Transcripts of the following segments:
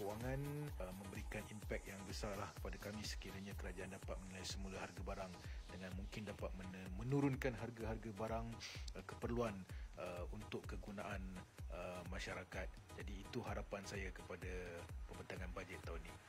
Kewangan memberikan impak yang besar lah kepada kami sekiranya kerajaan dapat menilai semula harga barang dengan mungkin dapat menurunkan harga-harga barang keperluan untuk kegunaan masyarakat. Jadi itu harapan saya kepada pembentangan bajet tahun ini.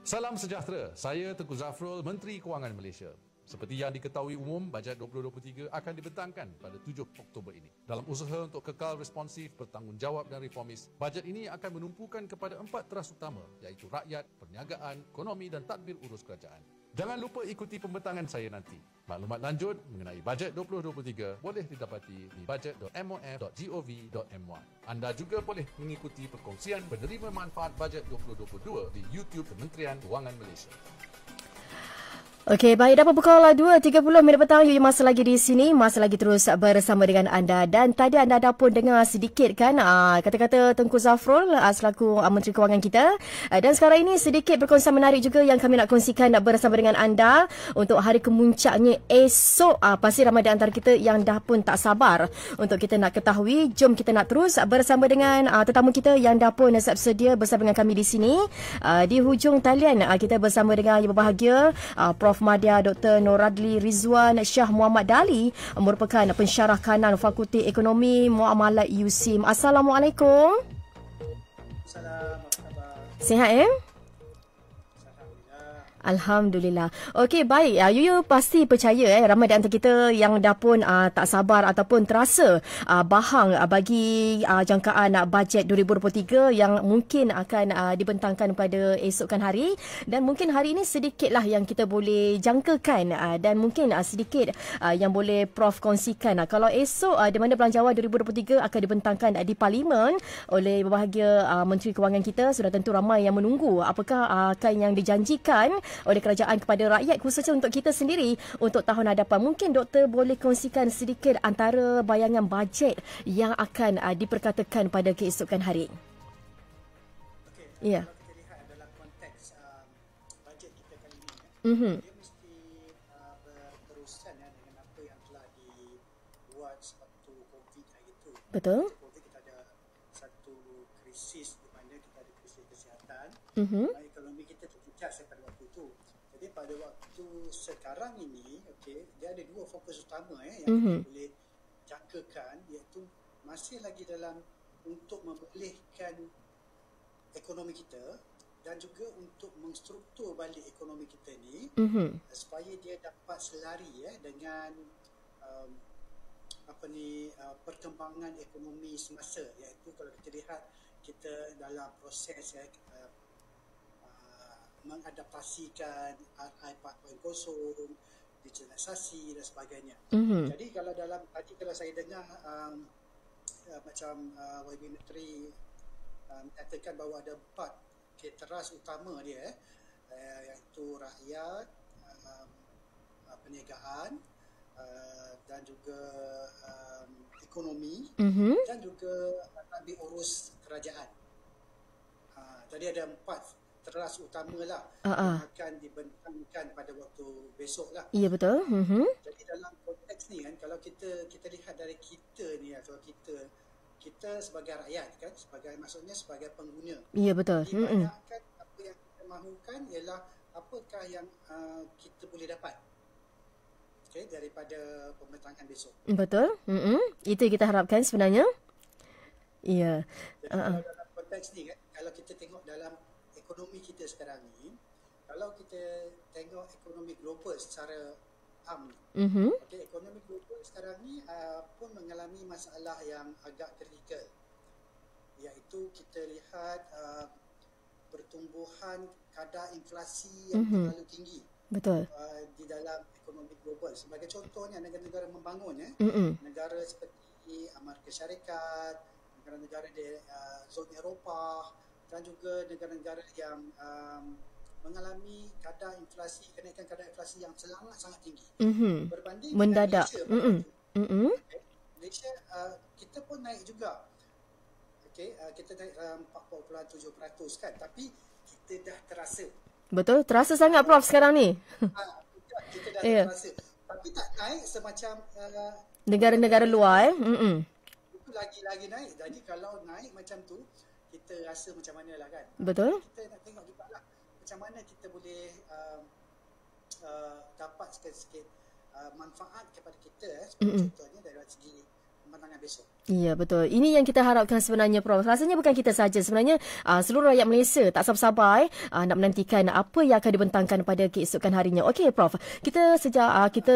Salam sejahtera, saya Tengku Zafrul, Menteri Kewangan Malaysia. Seperti yang diketahui umum, bajet 2023 akan dibentangkan pada 7 Oktober ini. Dalam usaha untuk kekal responsif, bertanggungjawab dan reformis, bajet ini akan menumpukan kepada 4 teras utama, iaitu rakyat, perniagaan, ekonomi dan tadbir urus kerajaan. Jangan lupa ikuti pembentangan saya nanti. Maklumat lanjut mengenai bajet 2023 boleh didapati di budget.mof.gov.my. Anda juga boleh mengikuti perkongsian penerima manfaat bajet 2022 di YouTube Kementerian Kewangan Malaysia. Okey, baik, dapat pukul 2.30 minit petang. You masih lagi di sini, masih lagi terus bersama dengan anda. Dan tadi anda dah pun dengar sedikit kan kata-kata Tengku Zafrul selaku Menteri Kewangan kita. Dan sekarang ini sedikit perkongsian menarik juga yang kami nak kongsikan bersama dengan anda untuk hari kemuncaknya esok. Pasti ramai di antara kita yang dah pun tak sabar untuk kita nak ketahui. Jom kita nak terus bersama dengan tetamu kita yang dah pun siap sedia bersama dengan kami di sini. Di hujung talian kita bersama dengan yang berbahagia Prof. Madya Dr. Noradli Rizwan Shah Muhammad Dali, merupakan pensyarah kanan Fakulti Ekonomi Muamalat USIM. Assalamualaikum. Assalamualaikum. Sihat Alhamdulillah. Okey, baik. You pasti percaya ramai di antara kita yang dah pun tak sabar ataupun terasa bahang bagi jangkaan bajet 2023 yang mungkin akan dibentangkan pada esokkan hari, dan mungkin hari ini sedikitlah yang kita boleh jangkakan dan mungkin sedikit yang boleh Prof kongsikan. Kalau esok di mana Belanjawan 2023 akan dibentangkan di Parlimen oleh berbahagia Menteri Kewangan kita, sudah tentu ramai yang menunggu apakah akan yang dijanjikan oleh kerajaan kepada rakyat, khususnya untuk kita sendiri untuk tahun hadapan. Mungkin doktor boleh kongsikan sedikit antara bayangan bajet yang akan diperkatakan pada keesokan hari. Okey, ya. Kalau kita lihat dalam konteks bajet kita kali ini, dia mesti berterusan dengan apa yang telah dibuat sewaktu COVID hari itu. Betul. COVID kita ada satu krisis di mana kita ada krisis kesihatan. Ekonomi kita terjejas pada waktu itu. Jadi pada waktu sekarang ini, dia ada dua fokus utama yang kita boleh jangkakan, iaitu masih lagi dalam untuk memulihkan ekonomi kita dan juga untuk menstruktur balik ekonomi kita ni supaya dia dapat selari dengan perkembangan ekonomi semasa, iaitu kalau kita lihat kita dalam proses mengadaptasikan RI 4.0, digitalisasi dan sebagainya. Jadi kalau kalau saya dengar macam YB Menteri katakan bahawa ada 4 teras utama dia, iaitu rakyat, perniagaan, dan juga ekonomi, dan juga tadbir urus kerajaan. Tadi ada 4 teras utamalah yang akan dibentangkan pada waktu besok lah. Ya, betul. Jadi dalam konteks ni kan, kalau kita lihat dari kita ni, atau kita sebagai rakyat kan, maksudnya sebagai pengguna. Ya, betul. Dibayangkan apa yang kita mahukan ialah apakah yang kita boleh dapat daripada pembentangan besok. Betul. Itu kita harapkan sebenarnya. Ya. Jadi dalam konteks ni kan, kalau kita tengok dalam ekonomi kita sekarang ni, kalau kita tengok ekonomi global secara am, ekonomi global sekarang ni pun mengalami masalah yang agak kritikal, iaitu kita lihat pertumbuhan kadar inflasi yang terlalu tinggi. Betul. Di dalam ekonomi global. Sebagai contohnya negara-negara membangun, negara seperti Amerika Syarikat, negara-negara di zona Eropah, dan juga negara-negara yang mengalami kenaikan kadar inflasi yang sangat tinggi. Berbanding mendadak. Malaysia, kita pun naik juga. Kita naik 4.7% kan, tapi kita dah terasa. Betul, terasa sangat Prof sekarang ni. Kita dah terasa. Tapi Tapi tak naik semacam negara-negara luar itu lagi naik. Jadi kalau naik macam tu, kita rasa macam mana lah kan. Betul. Kita nak tengok juga lah macam mana kita boleh dapat sikit-sikit manfaat kepada kita seperti contohnya dari segi pemenangan besok. Ya, betul. Ini yang kita harapkan sebenarnya, Prof. Rasanya bukan kita saja. Sebenarnya seluruh rakyat Malaysia tak sabar-sabar nak menantikan apa yang akan dibentangkan pada keesokan harinya. Okey, Prof. Kita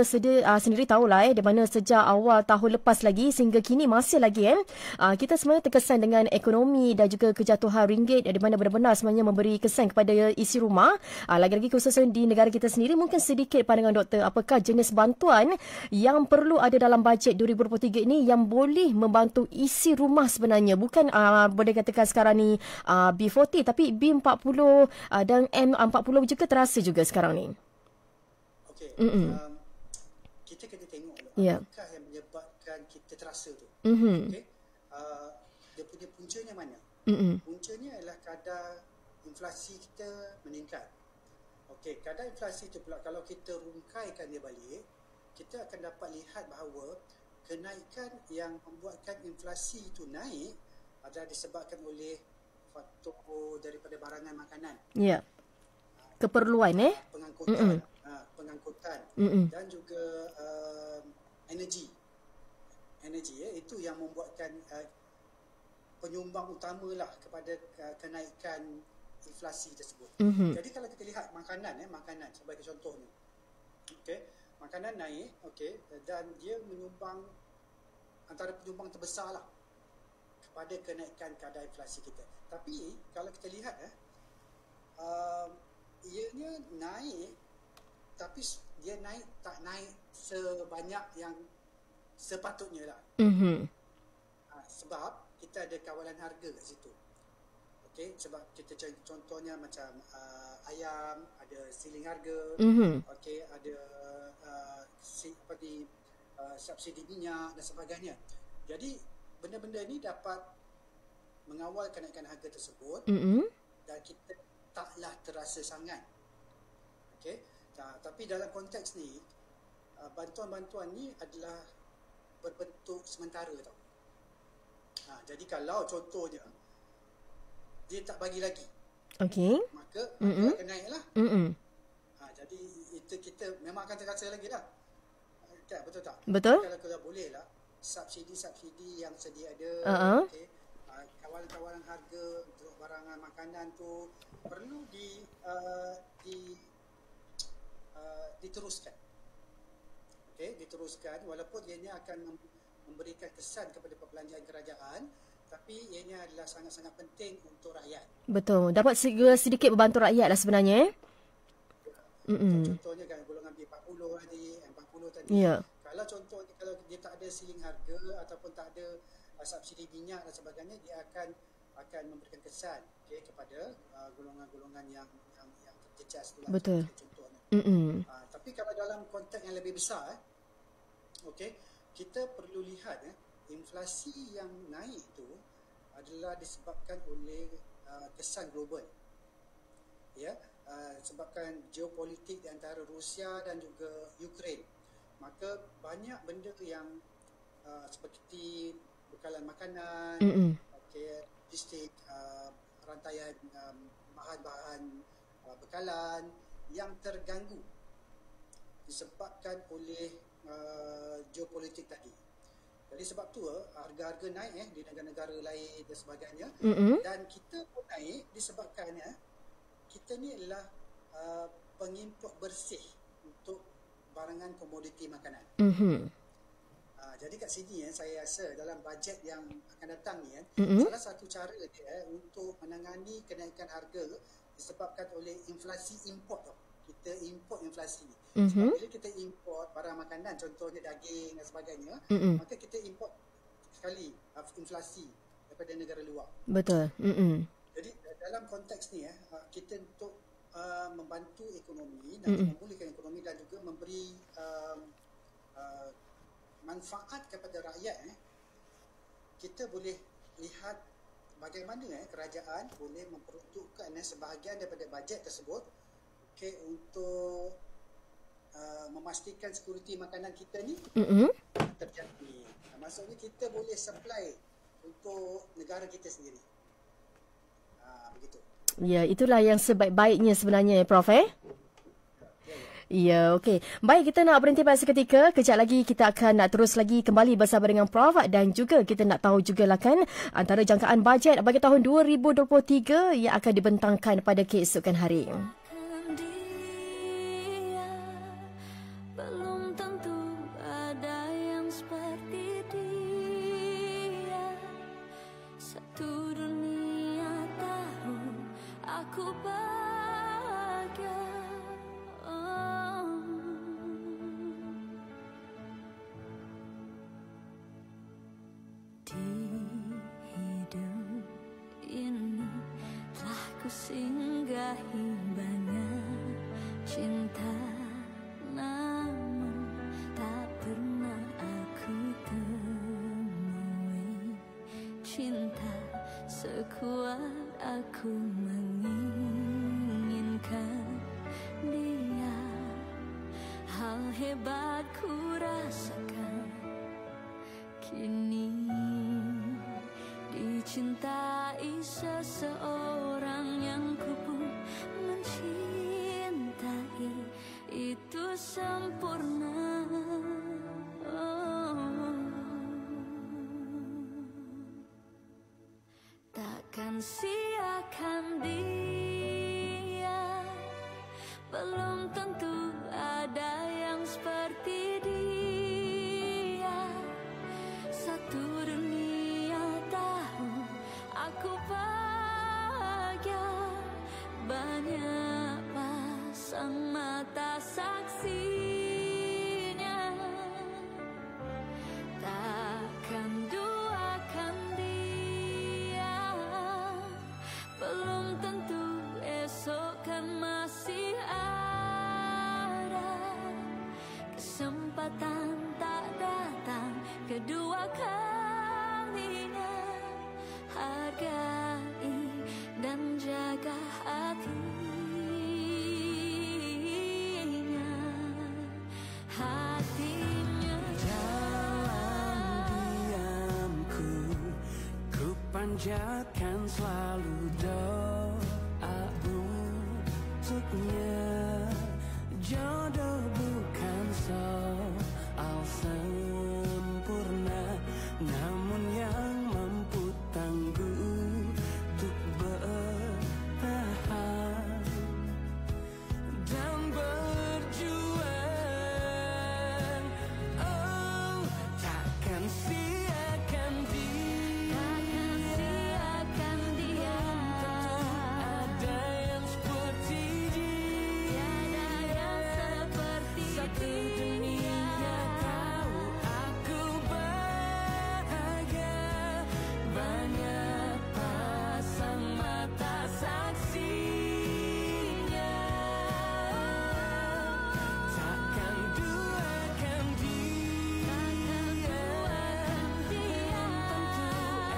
sendiri tahulah di mana sejak awal tahun lepas lagi sehingga kini masih lagi kita sebenarnya terkesan dengan ekonomi dan juga kejatuhan ringgit di mana benar-benar sebenarnya memberi kesan kepada isi rumah. Lagi-lagi khususnya di negara kita sendiri. Mungkin sedikit pandangan doktor, apakah jenis bantuan yang perlu ada dalam bajet 2023 ini yang boleh membantu isi rumah sebenarnya, bukan boleh katakan sekarang ni B40 tapi B40 dan M40 juga terasa juga sekarang ni. Okey. Kita kena tengok apakah yang menyebabkan kita terasa tu. Okey. Dia punya puncanya mana? Puncanya adalah kadar inflasi kita meningkat. Okey, kadar inflasi tu pula kalau kita rungkaikan dia balik, kita akan dapat lihat bahawa kenaikan yang membuatkan inflasi itu naik adalah disebabkan oleh faktor daripada barangan makanan. Ya. Keperluan pengangkutan dan juga energi itu yang membuatkan penyumbang utamalah kepada kenaikan inflasi tersebut. Jadi kalau kita lihat makanan sebagai contohnya. Okey. Makanan naik, okey, dan dia menyumbang antara penyumbang terbesar lah kepada kenaikan kadar inflasi kita. Tapi kalau kita lihat ianya naik, tapi dia tak naik sebanyak yang sepatutnya lah. Sebab kita ada kawalan harga kat situ. Okey, sebab kita contohnya macam ayam ada siling harga, okey, ada seperti subsidi minyak dan sebagainya. Jadi benda-benda ni dapat mengawal kenaikan harga tersebut dan kita taklah terasa sangat. Okey, tapi dalam konteks ni bantuan-bantuan ni adalah berbentuk sementara tau. Jadi kalau contohnya dia tak bagi lagi, okey, maka akan naiklah. Jadi itu kita memang akan terasa lagi lah. Betul tak? Betul. Kalau boleh lah subsidi yang sedia ada, okay, kawalan-kawalan harga untuk barangan makanan tu perlu diteruskan. Okey, diteruskan walaupun ianya akan memberikan kesan kepada perbelanjaan kerajaan, tapi ianya adalah sangat-sangat penting untuk rakyat. Betul. Dapat sedikit membantu rakyat lah sebenarnya. Contohnya kan golongan B40 tadi, M40 tadi. Yeah. Kalau contohnya kalau dia tak ada siling harga ataupun tak ada subsidi minyak dan sebagainya, dia akan memberikan kesan kepada golongan-golongan yang terjejas tu lah. Betul. Contohnya. Tapi kalau dalam konteks yang lebih besar, okey, kita perlu lihat inflasi yang naik itu adalah disebabkan oleh kesan global. Ya, sebabkan geopolitik di antara Rusia dan juga Ukraine. Maka banyak benda yang seperti bekalan makanan, okey, logistik, rantaian bahan-bahan bekalan yang terganggu disebabkan oleh geopolitik tadi. Jadi sebab tu harga-harga naik di negara-negara lain dan sebagainya. Dan kita pun naik disebabkan kita ni adalah pengimport bersih untuk barangan komoditi makanan. Jadi kat sini saya rasa dalam bajet yang akan datang ni salah satu cara dia untuk menangani kenaikan harga disebabkan oleh inflasi import tau. Kita import inflasi ni. Sebab bila kita import barang makanan, contohnya daging dan sebagainya, maka kita import sekali inflasi daripada negara luar. Betul. Jadi dalam konteks ni kita untuk membantu ekonomi dan memulihkan ekonomi dan juga memberi manfaat kepada rakyat, kita boleh lihat bagaimana kerajaan boleh memperuntukkan sebahagian daripada bajet tersebut untuk memastikan security makanan kita ni terjaga. Maksudnya kita boleh supply untuk negara kita sendiri. Begitu. Ya, itulah yang sebaik-baiknya sebenarnya, Prof. Ya, okey. Baik, kita nak berhenti pada seketika. Kejap lagi kita akan nak terus lagi kembali bersama dengan Prof. Dan juga kita nak tahu jugalah kan antara jangkaan bajet bagi tahun 2023 yang akan dibentangkan pada keesokan hari. Belum tentu ada yang seperti dia. Satu dunia tahu aku bahagia. Di hidup ini telah ku singgahi banyak cinta, namun tak pernah aku temui cinta sekuat aku menginginkan dia. Hal hebat ku rasakan kini, dicintai seseorang yang ku pun mencintai, itu sempurna. Takkan siakan dia, belum tentu ada yang seperti dia. Satu dunia tahu aku bahagia, banyak pasang mata saksinya. Takkan duakan dia, belum tentu esok kan masih ada. Kesempatan tak datang kedua kalinya. Hargai dan jaga hatinya, hatinya. Dalam diamku, ku panjatkan selalu doa untuknya. Jodoh bukan soal sempurna, namun yang mampu tangguh untuk bertahan dan berjuang. Oh, takkan siakan dia, Takkan siakan dia. ada yang seperti dia. Tiada yang seperti Satu dunia tahu aku bahagia, banyak pasang mata saksinya. Takkan duakan dia, belum tentu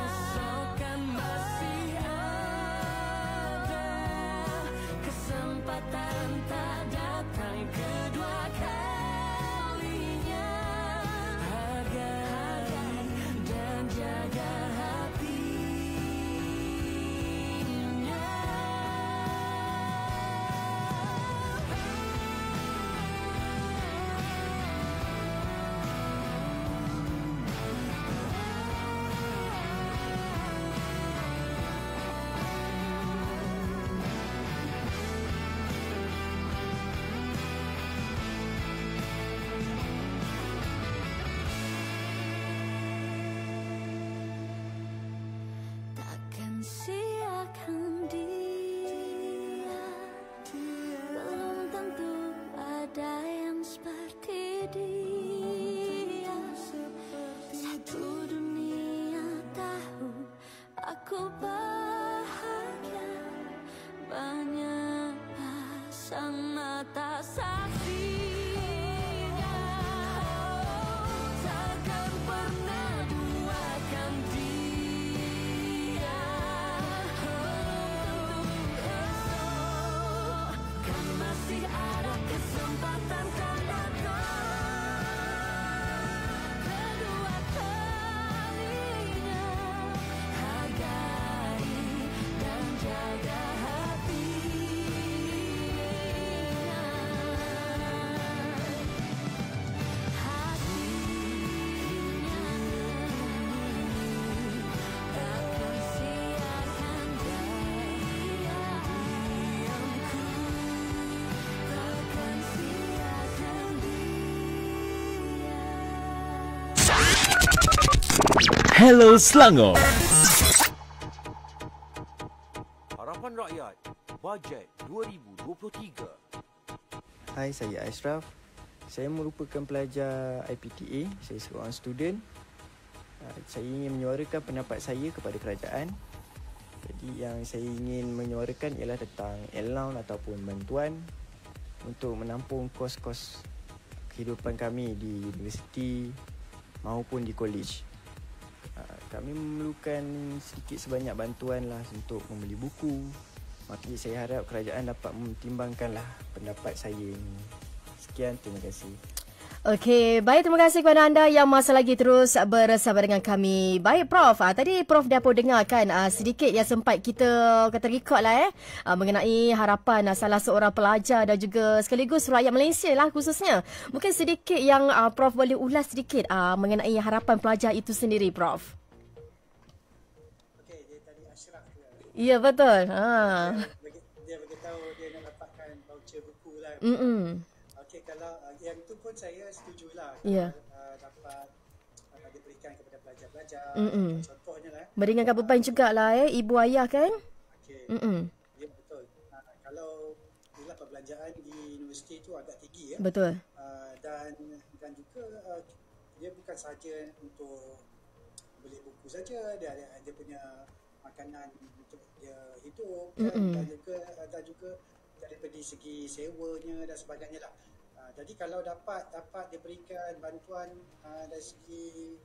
esok kan masih ada. Kesempatan tak datang kedua kalinya. Hargai dan jaga hatinya. Takkan siakan dia, belum tentu ada yang seperti dia. Satu dunia tahu aku bahagia, banyak pasang mata saksinya. Takkan pernah duakan dia, belum tentu esok kan masih ada kesempatan kan. Hello Selangor. Harapan Rakyat Bajet 2023. Hai, saya Ashraf. Saya merupakan pelajar IPTA. Saya seorang student. Saya ingin menyuarakan pendapat saya kepada kerajaan. Jadi yang saya ingin menyuarakan ialah tentang allowance ataupun bantuan untuk menampung kos-kos kehidupan kami di universiti maupun di college. Kami memerlukan sedikit sebanyak bantuan lah untuk membeli buku. Maka saya harap kerajaan dapat mempertimbangkanlah pendapat saya ini. Sekian, terima kasih. Okey, baik, terima kasih kepada anda yang masih lagi terus bersama dengan kami. Baik Prof, tadi Prof dah pun dengarkan sedikit yang sempat kita kata rekod lah mengenai harapan salah seorang pelajar dan juga sekaligus rakyat Malaysia lah khususnya. Mungkin sedikit yang Prof boleh ulas sedikit mengenai harapan pelajar itu sendiri, Prof. Okey, dia tadi Ashraf tu. Ya, betul. Dia beritahu dia nak dapatkan voucher buku lah. Okey, kalau yang tu pun saya setujulah. Ya. Dapat diberikan kepada pelajar-pelajar. Contohnya lah. Meringankan beban jugalah ibu ayah kan? Okey. Ya, betul. Kalau inilah perbelanjaan di universiti tu agak tinggi ya. Betul. Dan juga dia bukan sahaja untuk beli buku saja, dia punya makanan untuk dia hidup dan juga daripada segi sewanya dan sebagainya lah. Jadi kalau dapat diberikan bantuan dari segi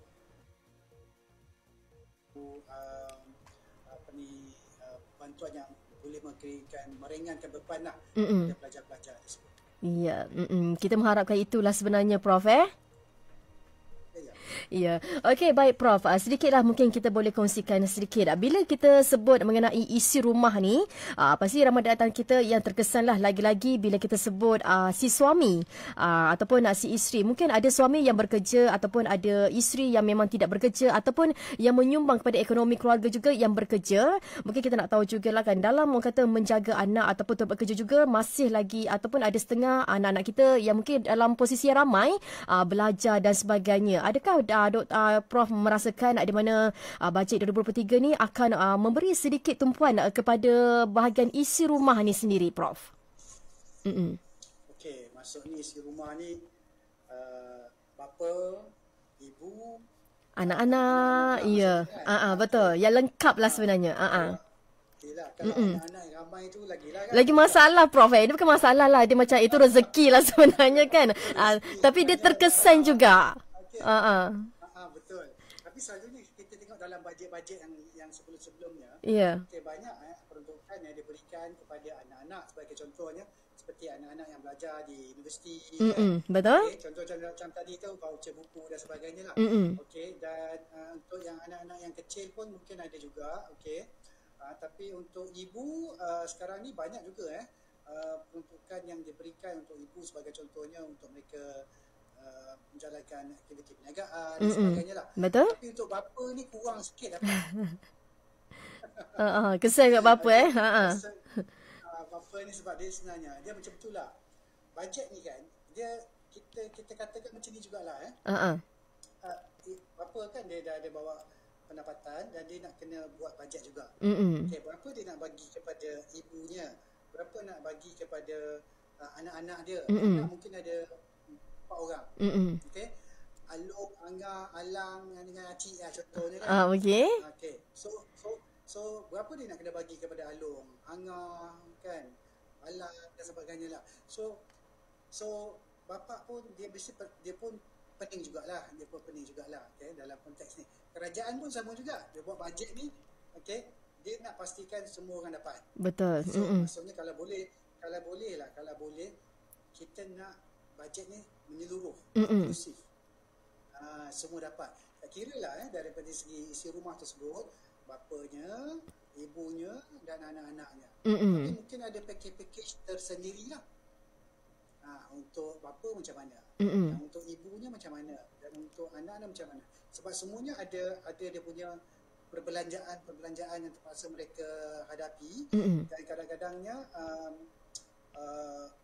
bantuan yang boleh meringankan beban lah kepada pelajar-pelajar tersebut. Ya, kita mengharapkan itulah sebenarnya, Prof. Ya. Okey, baik Prof. Sedikitlah mungkin kita boleh kongsikan sedikit. Bila kita sebut mengenai isi rumah ni, pasti ramai datang kita yang terkesanlah lagi-lagi bila kita sebut si suami ataupun si isteri. Mungkin ada suami yang bekerja ataupun ada isteri yang memang tidak bekerja ataupun yang menyumbang kepada ekonomi keluarga juga yang bekerja. Mungkin kita nak tahu jugalah kan dalam orang kata menjaga anak ataupun untuk bekerja juga masih lagi ataupun ada setengah anak-anak kita yang mungkin dalam posisi yang ramai belajar dan sebagainya. Adakah Prof merasakan di mana bajet 2023 ni akan memberi sedikit tumpuan kepada bahagian isi rumah ni sendiri, Prof? Okey, masuk ni isi rumah ni bapa, ibu, anak-anak, ya. Betul. Yang lengkap lah sebenarnya. Okeylah, kalau anak-anak yang ramai tu lagilah kan. Lagi masalah, Prof. Dia bukan masalah lah. Dia macam itu rezeki lah sebenarnya kan. Tapi dia terkesan juga. Betul. Tapi selalunya kita tengok dalam bajet-bajet yang sebelum-sebelumnya, banyak peruntukan yang diberikan kepada anak-anak sebagai contohnya seperti anak-anak yang belajar di universiti. Betul. Contoh macam tadi tu voucher buku dan sebagainya lah. Okey, dan untuk yang anak-anak yang kecil pun mungkin ada juga. Okey. Tapi untuk ibu sekarang ni banyak juga peruntukan yang diberikan untuk ibu sebagai contohnya untuk mereka menjalankan aktiviti perniagaan dan sebagainya lah. Betul. Tapi untuk bapa ni kurang sikit Kesan kat bapa bapa ni sebab dia sebenarnya dia macam itulah. Bajet ni kan dia kita katakan macam ni jugalah bapa kan dia dah ada bawa pendapatan dan dia nak kena buat bajet juga. Okey, berapa dia nak bagi kepada ibunya, berapa nak bagi kepada anak-anak dia. Anak mungkin ada 4 orang. Okey. Alung, Angah, Alang dengan Acik contohnya kan. Okey. Okey. So berapa dia nak kena bagi kepada Alung, Angah kan, Alang dan sebagainya lah. So bapa pun dia pun pening jugalah. Okay, dalam konteks ni. Kerajaan pun sama juga. Dia buat bajet ni, okey, dia nak pastikan semua orang dapat. Betul. So maksudnya kalau boleh kita nak bajet ni menyeluruh, inklusif. Semua dapat. Tak kira lah daripada segi isi rumah tersebut, bapanya, ibunya dan anak-anaknya. Tapi mungkin ada package tersendiri lah. Untuk bapa macam mana, dan untuk ibunya macam mana, dan untuk anak-anak macam mana. Sebab semuanya ada dia punya perbelanjaan yang terpaksa mereka hadapi. Dan kadang-kadangnya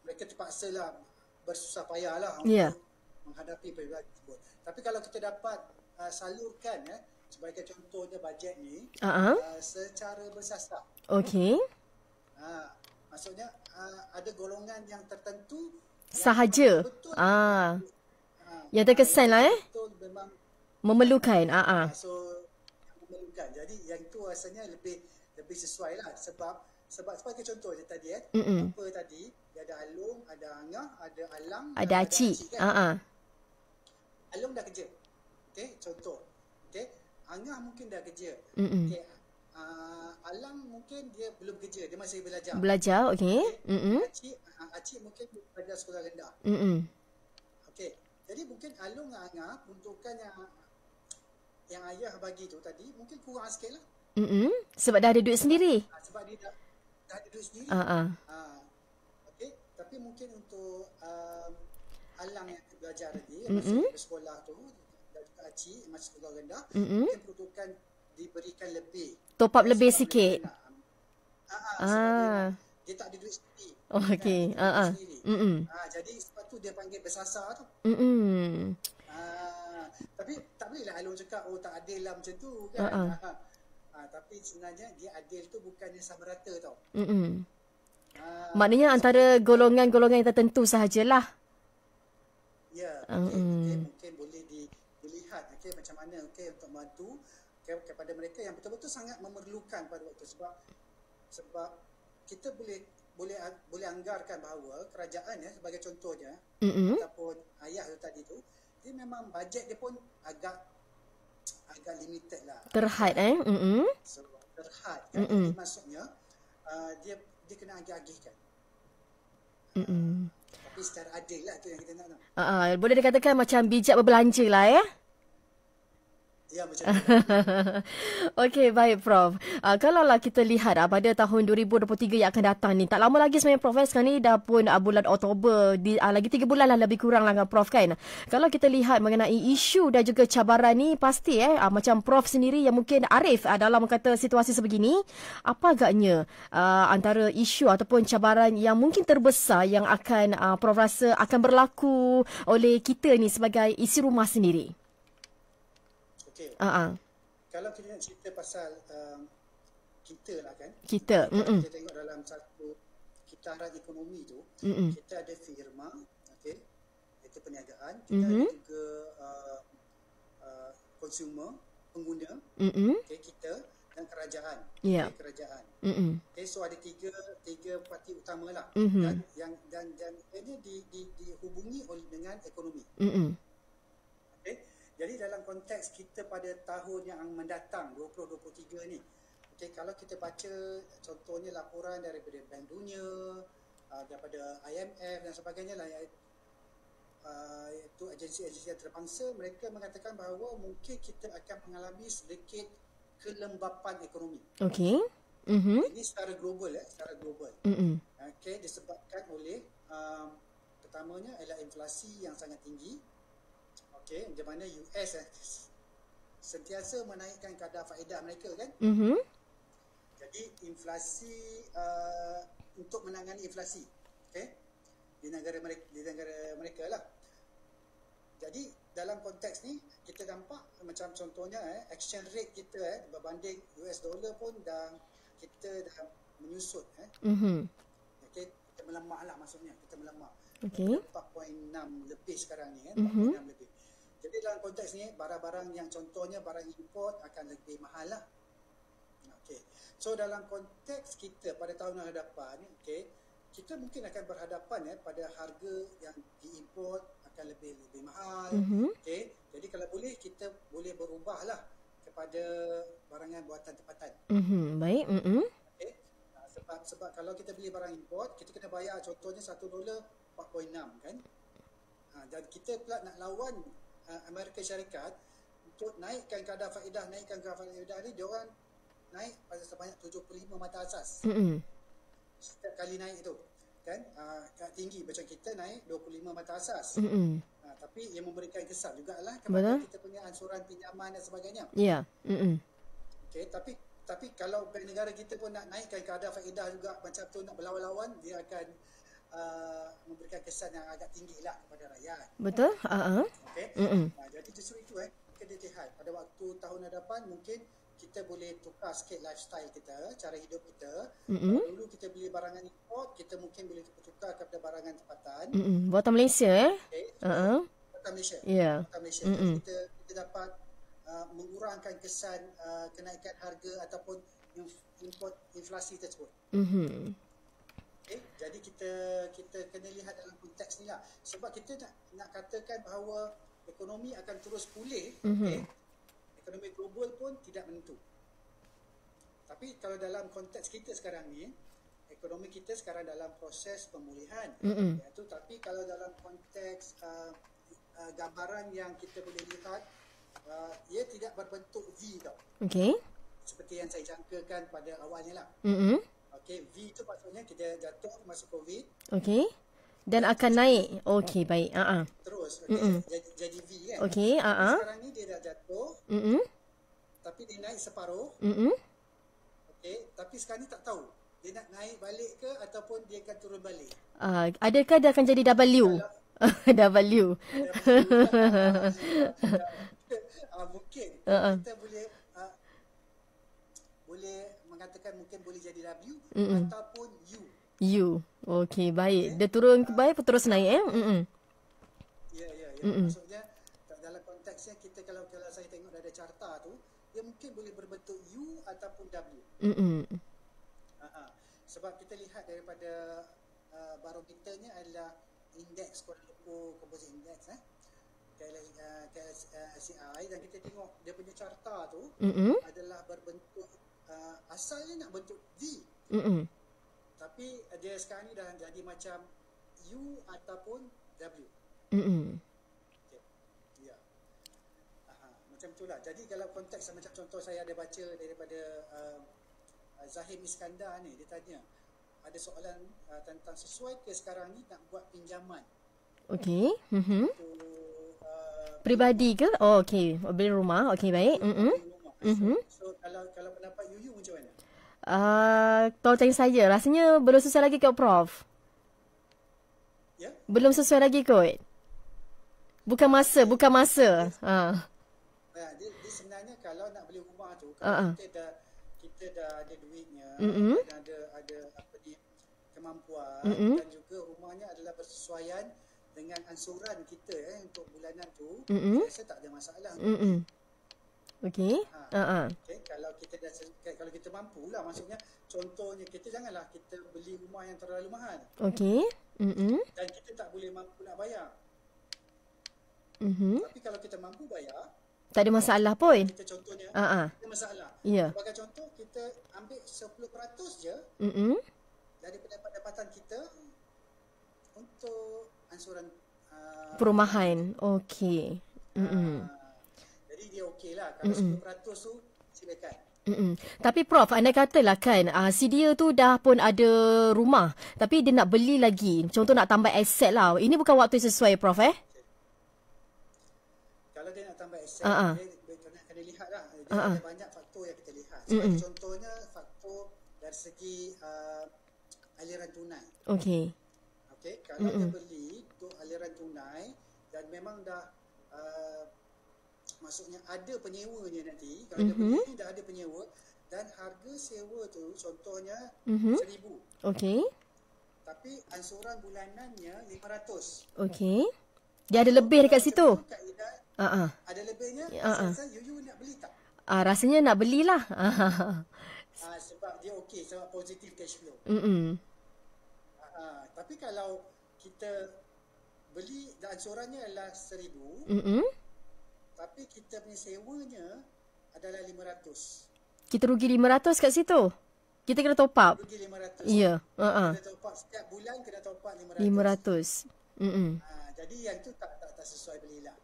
mereka terpaksa lah bersusah payah lah untuk menghadapi perbelanjaan tersebut. Tapi kalau kita dapat salurkan sebagai contohnya bajet ni secara bersasar. Okey. Maksudnya ada golongan yang tertentu Sahaja. Yang terkesan lah betul memang memerlukan. So memerlukan. Jadi yang tu rasanya lebih sesuai lah sebab sebagai contoh je tadi apa tadi dia ada Alung, ada Angah, ada Alang, ada Acik. Kan? Alung dah kerja. Okey, contoh. Okey, Angah mungkin dah kerja. Okey, Alang mungkin dia belum kerja, dia masih belajar. Belajar, okey. Acik mungkin belajar sekolah rendah. Okey. Jadi mungkin Alung dengan Angah peruntukan yang ayah bagi tu tadi mungkin kurang sikit lah. Sebab dah ada duit sendiri. Sebab dia dah ada duit sendiri. Okey, tapi mungkin untuk Alang yang belajar tadi, yang masih bersekolah tu, dan juga Acik yang masih sekolah rendah, mungkin peruntukan diberikan lebih. Top up lebih sikit. Dia tak ada duit sendiri. Okey. Jadi sebab tu dia panggil bersasar tu. Tapi tak bolehlah Alung cakap tak adil lah macam tu kan. Tapi sebenarnya dia adil tu bukannya sama rata tau. Maknanya antara golongan-golongan yang tertentu sahajalah. Ya, mungkin boleh dilihat macam mana untuk membantu kepada mereka yang betul-betul sangat memerlukan pada waktu sebab kita boleh anggarkan bahawa kerajaan sebagai contohnya ataupun ayah tu tadi tu dia memang bajet dia pun agak limited lah. Terhad So, terhad kan. Jadi maksudnya dia kena agih-agihkan. Tapi secara adil lah tu yang kita nak. Boleh dikatakan macam bijak berbelanja lah Ya, macam tu. Okey, baik Prof. Kalaulah kita lihat pada tahun 2023 yang akan datang ni, tak lama lagi sebenarnya Prof. Sekarang ni dah pun bulan Oktober, lagi 3 bulan lah lebih kurang lah Prof kan. Kalau kita lihat mengenai isu dan juga cabaran ni, pasti macam Prof sendiri yang mungkin arif dalam kata situasi sebegini, apa agaknya antara isu ataupun cabaran yang mungkin terbesar yang akan Prof rasa akan berlaku oleh kita ni sebagai isi rumah sendiri? Okay. Kalau kita nak cerita pasal kita lah kan. Kita tengok dalam satu kitaran ekonomi tu, kita ada firma, itu perniagaan, kita ada juga consumer, pengguna, kita dan kerajaan. Kerajaan. So ada tiga parti utama lah. Dan ini dihubungi oleh dengan ekonomi. Jadi dalam konteks kita pada tahun yang mendatang 2023 ni, kalau kita baca contohnya laporan daripada Bank Dunia, daripada IMF dan sebagainya lah, iaitu agensi-agensi yang terpangsa, mereka mengatakan bahawa mungkin kita akan mengalami sedikit kelembapan ekonomi. Okey. Ini secara global disebabkan oleh pertamanya adalah inflasi yang sangat tinggi. Macam mana US sentiasa menaikkan kadar faedah mereka kan. Jadi inflasi untuk menangani inflasi di negara mereka lah. Jadi dalam konteks ni kita nampak macam contohnya exchange rate kita berbanding US dollar pun kita dah menyusut kita melemah lah, maksudnya kita melemah. 4.6 lebih sekarang ni 4.6 lebih. Jadi dalam konteks ni barang-barang yang contohnya barang import akan lebih mahal lah. So dalam konteks kita pada tahun yang hadapan kita mungkin akan berhadapan pada harga yang diimport akan lebih mahal. Jadi kalau boleh kita boleh berubahlah kepada barangan buatan tempatan. Baik. Sebab kalau kita beli barang import, kita kena bayar contohnya $1 4.6 kan. Dan kita pula nak lawan Amerika Syarikat untuk naikkan kadar faedah ni, dia orang naik pada sebanyak 75 mata asas. Setiap kali naik tu kan, tinggi macam kita naik 25 mata asas. Tapi yang memberikan kesan jugalah kepada kita punya ansuran pinjaman dan sebagainya. Ya. Tapi kalau bank negara kita pun nak naikkan kadar faedah juga macam tu, nak berlawan-lawan, dia akan memberikan kesan yang agak tinggi lah kepada rakyat. Betul. Jadi justru itu dilihat pada waktu tahun hadapan mungkin kita boleh tukar sikit lifestyle kita, cara hidup kita. Dulu kita beli barangan import, kita mungkin boleh tukar kepada barangan tempatan. Buatan Malaysia Okay. Buatan Malaysia. Yeah. Buatan Malaysia. Jadi kita dapat mengurangkan kesan kenaikan harga ataupun import inflasi tersebut. Okay. Jadi kita kena lihat dalam konteks ni lah. Sebab kita nak katakan bahawa ekonomi akan terus pulih, okay, ekonomi global pun tidak menentu. Tapi kalau dalam konteks kita sekarang ni, ekonomi kita sekarang dalam proses pemulihan. Iaitu, tapi kalau dalam konteks gambaran yang kita boleh lihat, ia tidak berbentuk V tau. Okey. Seperti yang saya jangkakan pada awalnya lah. Okey, V tu maksudnya kita jatuh masuk COVID. Okey. Dan akan naik. Okey, baik. Terus, okay, jadi V kan. Okey, sekarang ni dia dah jatuh. Tapi dia naik separuh. Okey, tapi sekarang ni tak tahu dia nak naik balik ke ataupun dia akan turun balik. Adakah dia akan jadi W? W. Mungkin kita boleh mengatakan mungkin boleh jadi W ataupun U. U. Okey, baik. Dia turun ke baik terus naik Ya. Maksudnya dalam konteksnya kita kalau saya tengok ada carta tu, dia mungkin boleh berbentuk U ataupun W. Sebab kita lihat daripada barometernya adalah indeks Kuala Lumpur Composite Index, KLCI, dan kita tengok dia punya carta tu adalah berbentuk asalnya nak bentuk V. Tapi dia sekarang ni dah jadi macam U ataupun W. Okay. Ya. Macam itulah. Jadi kalau konteks macam contoh saya ada baca daripada Zahim Iskandar ni, dia tanya ada soalan tentang sesuai ke sekarang ni nak buat pinjaman. Okey. Peribadi ke? Oh, okey. Beli rumah. Okey, baik. So kalau pendapat Yuyu macam mana? Tolong tanya saya. Rasanya belum sesuai lagi kot, Prof. Ya? Belum sesuai lagi kot. Bukan masa. Dia sebenarnya kalau nak beli rumah tu, kalau kita dah ada duitnya, dan ada apa ni, kemampuan, dan juga rumahnya adalah bersesuaian dengan ansuran kita untuk bulanan tu, saya rasa tak ada masalah. Okey. Okay, kalau kita mampu lah, maksudnya contohnya kita janganlah kita beli rumah yang terlalu mahal. Okey. Dan kita tak boleh mampu nak bayar. Tapi kalau kita mampu bayar, tak ada masalah pun. kita contohnya ada masalah. Ya. Sebagai contoh, kita ambil 10% je daripada pendapatan kita untuk ansuran Perumahan. Okey. Jadi dia okey lah. Kalau 10% tu silakan. Tapi Prof, anda katalah kan si dia tu dah pun ada rumah, tapi dia nak beli lagi. Contoh nak tambah aset lah. Ini bukan waktu sesuai, Prof Kalau dia nak tambah aset, dia kena lihat lah. Dia ada banyak faktor yang kita lihat. Sebagai contohnya faktor dari segi aliran tunai. Okey. Okay, kalau dia beli untuk aliran tunai dan memang dah maksudnya ada penyewanya nanti, kalau dia beli ni dah ada penyewa dan harga sewa tu contohnya 1,000. Okey. Tapi ansuran bulanannya 500. Okey. Dia ada lebih dekat situ. Ada lebihnya. Rasa Yuyu nak beli tak? Rasanya nak belilah. Sebab dia okey, sebab positif cash flow. Tapi kalau kita beli dan ansurannya adalah 1,000, tapi kita punya sewanya adalah 500. Kita rugi 500 kat situ. Kita kena top up. Rugi 500. Ya. Kena top up setiap bulan, kena top up 500. Jadi yang tu tak sesuai belilah.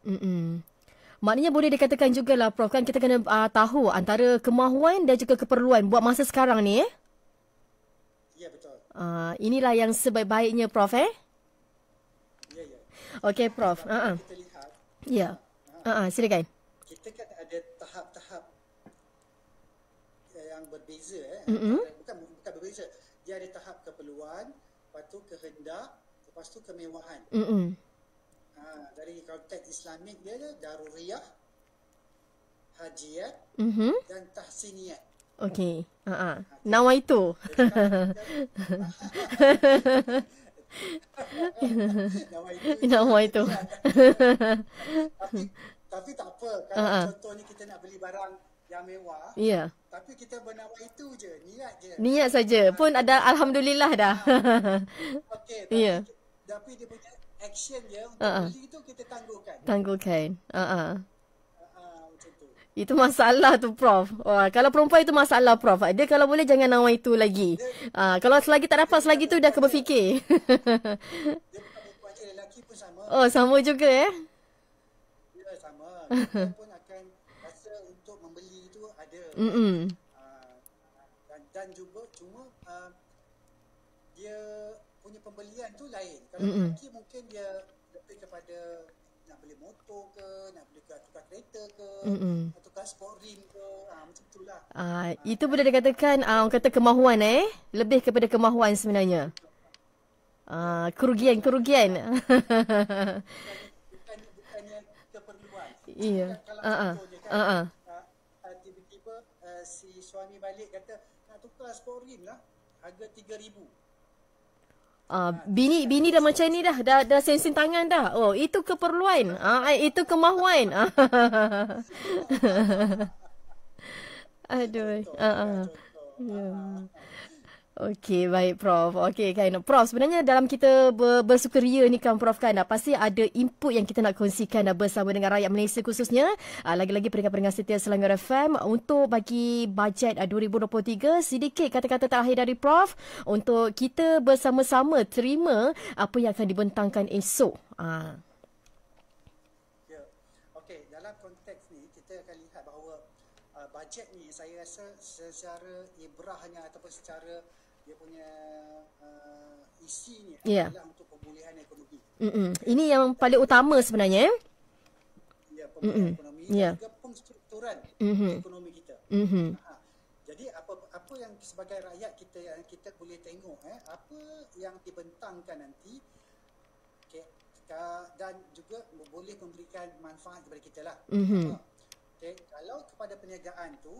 Maknanya boleh dikatakan jugalah, Prof, kan kita kena tahu antara kemahuan dan juga keperluan buat masa sekarang ni. Ya, betul. Inilah yang sebaik-baiknya, Prof Ya. Okey, Prof. Kita lihat. Ya. Silakan. Kita kan ada tahap-tahap yang berbeza. Bukan berbeza. Dia ada tahap keperluan, lepas tu kehendak, lepas tu kemewahan. Dari konteks Islamik dia daruriyah, hajiat dan tahsiniyat. Okey. Nawaitu. Nawaitu. Tapi tak apa. Kalau contohnya kita nak beli barang yang mewah, tapi kita bernawaitu je, niat je. Niat saja pun ada, alhamdulillah dah. Okey, tapi dia punya action je untuk beli tu kita tangguhkan. Macam tu. Itu masalah tu, Prof. Wah, kalau perempuan itu masalah, Prof. Dia kalau boleh jangan nawaitu lagi. Kalau selagi tak dapat, selagi tu dah berfikir. Dia bukan perempuan je, lelaki pun sama. Oh, sama juga Ya, sama. Dia pun akan rasa untuk membeli tu ada. Dan juga cuma dia punya pembelian tu lain. Kalau lelaki mungkin dia lebih kepada nak beli motor ke, nak beli tukar kereta ke, tukar sport rim ke, macam itulah. Itu boleh dikatakan orang kata kemahuan lebih kepada kemahuan sebenarnya. Kerugian. Bukannya keperluan. Iya. Kalau contohnya kan, tiba-tiba si suami balik kata nak tukar sport rim lah, harga 3,000. Bini dah macam ni dah sensin tangan dah. Oh, itu keperluan. Itu kemahuan. Aduh. Okey, baik, Prof. Okey kan, Prof, sebenarnya dalam kita bersukaria ni kan, Prof, kan, pasti ada input yang kita nak kongsikan bersama dengan rakyat Malaysia khususnya. Lagi-lagi pendengar setia Selangor FM untuk bagi bajet 2023, sedikit kata-kata terakhir dari Prof untuk kita bersama-sama terima apa yang akan dibentangkan esok. Ya. Okey, dalam konteks ni kita akan lihat bahawa bajet ni saya rasa secara ibrahnya ataupun secara dia punya isinya adalah untuk pemulihan ekonomi. Ini yang paling utama sebenarnya. Ya, pemulihan ekonomi dan juga pengstrukturan ekonomi kita. Jadi apa yang sebagai rakyat kita boleh tengok apa yang dibentangkan nanti, dan juga boleh memberikan manfaat kepada kita lah. Kalau kepada perniagaan tu,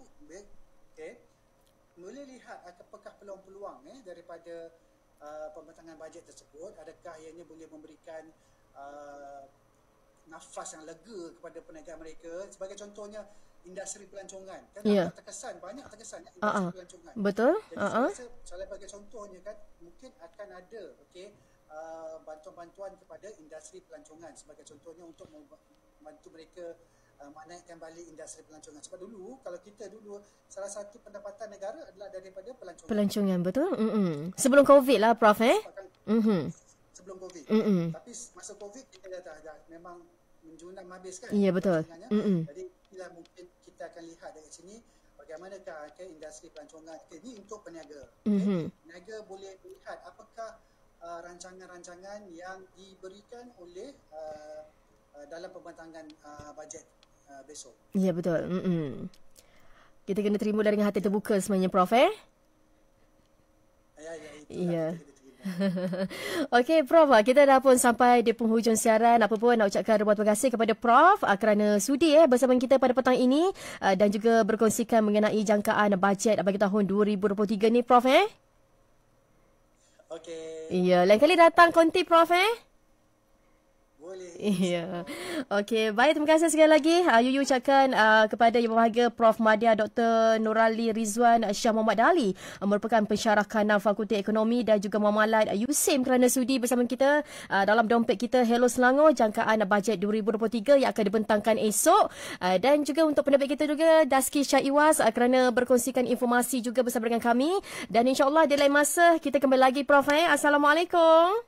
boleh lihat apakah peluang-peluang daripada pembentangan bajet tersebut. Adakah ianya boleh memberikan nafas yang lega kepada perniagaan mereka. Sebagai contohnya industri pelancongan kan, banyak terkesan industri pelancongan. Betul. Jadi saya bagi contohnya kan, mungkin akan ada bantuan-bantuan kepada industri pelancongan sebagai contohnya untuk membantu mereka menaikkan balik industri pelancongan. Sebab kalau kita salah satu pendapatan negara adalah daripada pelancongan. Pelancongan, betul. Sebelum COVID lah, Prof. Sebelum COVID. Tapi masa COVID kita dah memang menjunam habis kan. Ya, betul. Jadi inilah mungkin kita akan lihat dari sini bagaimanakah industri pelancongan. Ini untuk peniaga. Peniaga boleh lihat apakah rancangan-rancangan yang diberikan oleh dalam pembentangan bajet besok. Ya, betul. Kita kena terima dengan hati terbuka sebenarnya, Prof. Ya. Okey, Prof, kita dah pun sampai di penghujung siaran. Apa pun nak ucapkan ribuan terima kasih kepada Prof kerana sudi bersama kita pada petang ini dan juga berkongsikan mengenai jangkaan bajet bagi tahun 2023 ni, Prof. Okey. Ya, lain kali datang konti, Prof. Boleh. Ya. Okey, baik, terima kasih sekali lagi. Yuyu ucapkan kepada Yang Berbahagia Prof Madya Dr. Nurali Rizwan Shah Muhammad Ali, merupakan pensyarah kanal Fakulti Ekonomi, dan juga Muhammad Yusim kerana sudi bersama kita dalam dompet kita Hello Selangor, jangkaan bajet 2023 yang akan dibentangkan esok. Dan juga untuk penerbit kita juga Daski Syah Iwas kerana berkongsikan informasi juga bersama dengan kami. Dan insyaAllah di lain masa kita kembali lagi, Prof. Assalamualaikum.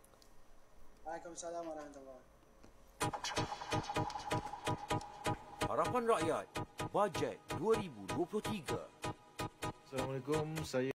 Waalaikumsalam warahmatullahi. Harapan Rakyat Bajet 2023. Assalamualaikum, saya